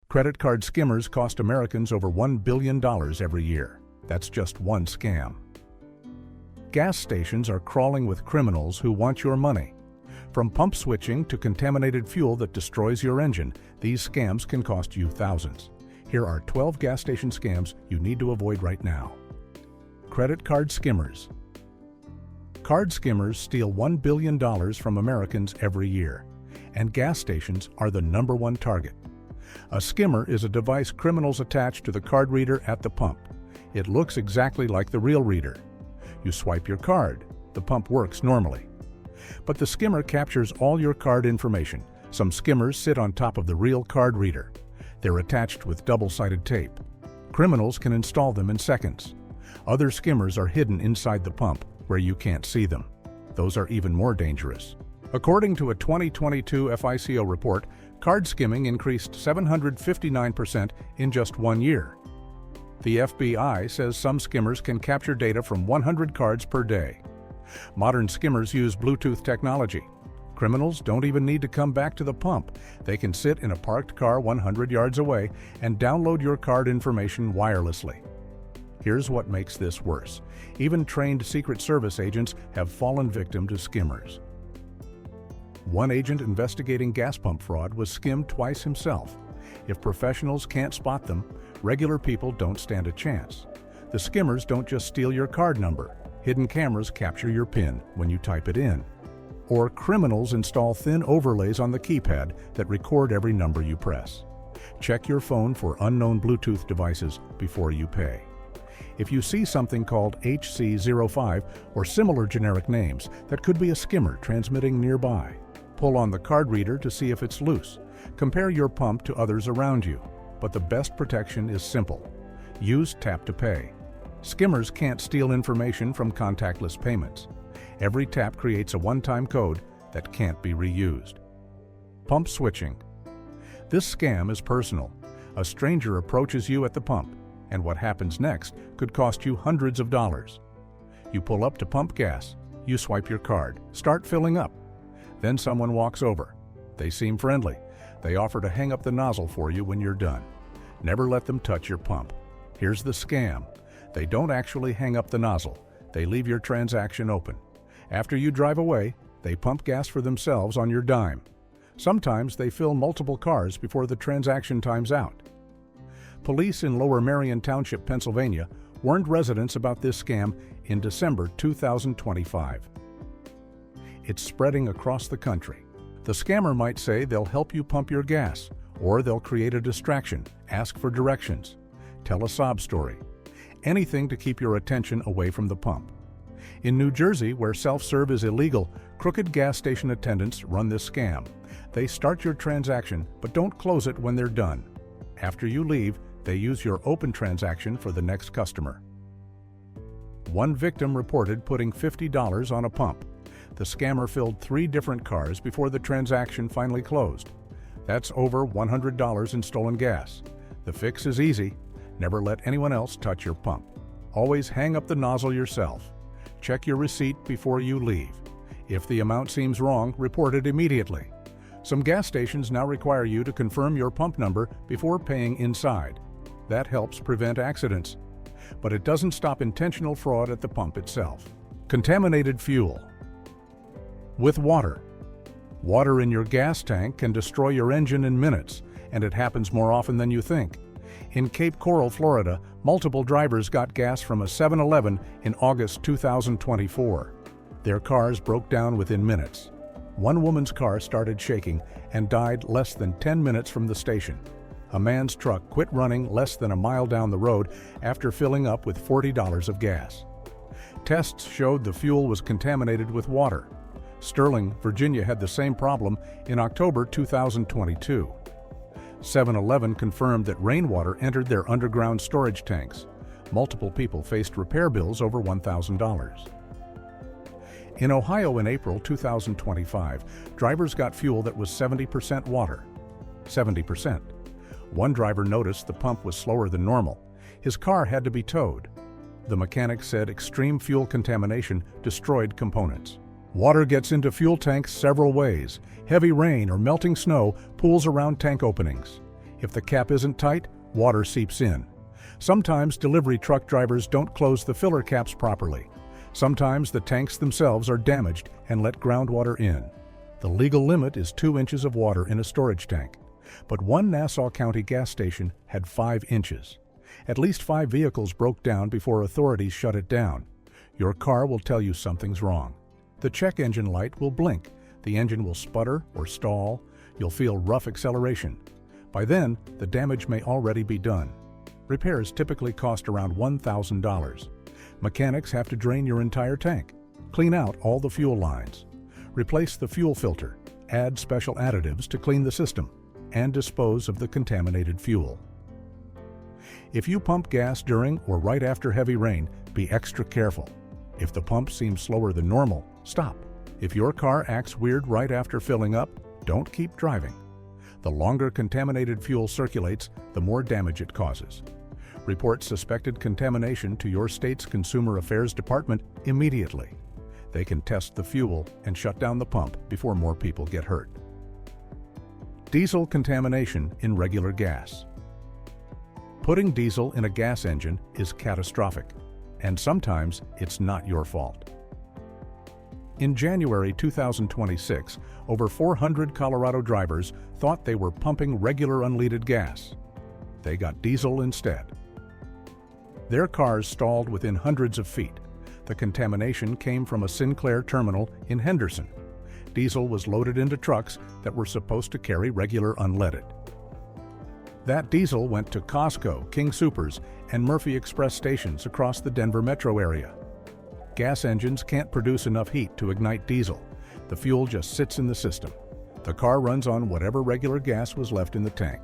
Credit card skimmers cost Americans over $1 billion every year. That's just one scam. Gas stations are crawling with criminals who want your money. From pump switching to contaminated fuel that destroys your engine, these scams can cost you thousands. Here are 12 gas station scams you need to avoid right now. Credit card skimmers. Card skimmers steal $1 billion from Americans every year, and gas stations are the #1 target. A skimmer is a device criminals attach to the card reader at the pump. It looks exactly like the real reader. You swipe your card. The pump works normally. But the skimmer captures all your card information. Some skimmers sit on top of the real card reader. They're attached with double-sided tape. Criminals can install them in seconds. Other skimmers are hidden inside the pump where you can't see them. Those are even more dangerous. According to a 2022 FICO report, card skimming increased 759% in just 1 year. The FBI says some skimmers can capture data from 100 cards per day. Modern skimmers use Bluetooth technology. Criminals don't even need to come back to the pump. They can sit in a parked car 100 yards away and download your card information wirelessly. Here's what makes this worse. Even trained Secret Service agents have fallen victim to skimmers. One agent investigating gas pump fraud was skimmed twice himself. If professionals can't spot them, regular people don't stand a chance. The skimmers don't just steal your card number. Hidden cameras capture your PIN when you type it in. Or criminals install thin overlays on the keypad that record every number you press. Check your phone for unknown Bluetooth devices before you pay. If you see something called HC05 or similar generic names, that could be a skimmer transmitting nearby. Pull on the card reader to see if it's loose. Compare your pump to others around you. But the best protection is simple. Use Tap to Pay. Skimmers can't steal information from contactless payments. Every tap creates a one-time code that can't be reused. Pump switching. This scam is personal. A stranger approaches you at the pump, and what happens next could cost you hundreds of dollars. You pull up to pump gas. You swipe your card. Start filling up. Then someone walks over. They seem friendly. They offer to hang up the nozzle for you when you're done. Never let them touch your pump. Here's the scam. They don't actually hang up the nozzle. They leave your transaction open. After you drive away, they pump gas for themselves on your dime. Sometimes they fill multiple cars before the transaction times out. Police in Lower Merion Township, Pennsylvania, warned residents about this scam in December 2025. It's spreading across the country. The scammer might say they'll help you pump your gas, or they'll create a distraction, ask for directions, tell a sob story. Anything to keep your attention away from the pump. In New Jersey, where self-serve is illegal, crooked gas station attendants run this scam. They start your transaction, but don't close it when they're done. After you leave, they use your open transaction for the next customer. One victim reported putting $50 on a pump. The scammer filled 3 different cars before the transaction finally closed. That's over $100 in stolen gas. The fix is easy. Never let anyone else touch your pump. Always hang up the nozzle yourself. Check your receipt before you leave. If the amount seems wrong, report it immediately. Some gas stations now require you to confirm your pump number before paying inside. That helps prevent accidents. But it doesn't stop intentional fraud at the pump itself. Contaminated fuel. With water. Water in your gas tank can destroy your engine in minutes, and it happens more often than you think. In Cape Coral, Florida, multiple drivers got gas from a 7-Eleven in August 2024. Their cars broke down within minutes. One woman's car started shaking and died less than 10 minutes from the station. A man's truck quit running less than a mile down the road after filling up with $40 of gas. Tests showed the fuel was contaminated with water. Sterling, Virginia had the same problem in October 2022. 7-Eleven confirmed that rainwater entered their underground storage tanks. Multiple people faced repair bills over $1,000. In Ohio in April 2025, drivers got fuel that was 70% water. 70%. One driver noticed the pump was slower than normal. His car had to be towed. The mechanic said extreme fuel contamination destroyed components. Water gets into fuel tanks several ways. Heavy rain or melting snow pools around tank openings. If the cap isn't tight, water seeps in. Sometimes delivery truck drivers don't close the filler caps properly. Sometimes the tanks themselves are damaged and let groundwater in. The legal limit is 2 inches of water in a storage tank, but one Nassau County gas station had 5 inches. At least 5 vehicles broke down before authorities shut it down. Your car will tell you something's wrong. The check engine light will blink, the engine will sputter or stall, you'll feel rough acceleration. By then, the damage may already be done. Repairs typically cost around $1,000. Mechanics have to drain your entire tank, clean out all the fuel lines, replace the fuel filter, add special additives to clean the system, and dispose of the contaminated fuel. If you pump gas during or right after heavy rain, be extra careful. If the pump seems slower than normal, stop. If your car acts weird right after filling up, don't keep driving. The longer contaminated fuel circulates, the more damage it causes. Report suspected contamination to your state's Consumer Affairs Department immediately. They can test the fuel and shut down the pump before more people get hurt. Diesel contamination in regular gas. Putting diesel in a gas engine is catastrophic, and sometimes it's not your fault. In January 2026, over 400 Colorado drivers thought they were pumping regular unleaded gas. They got diesel instead. Their cars stalled within hundreds of feet. The contamination came from a Sinclair terminal in Henderson. Diesel was loaded into trucks that were supposed to carry regular unleaded. That diesel went to Costco, King Soopers, and Murphy Express stations across the Denver metro area. Gas engines can't produce enough heat to ignite diesel. The fuel just sits in the system. The car runs on whatever regular gas was left in the tank.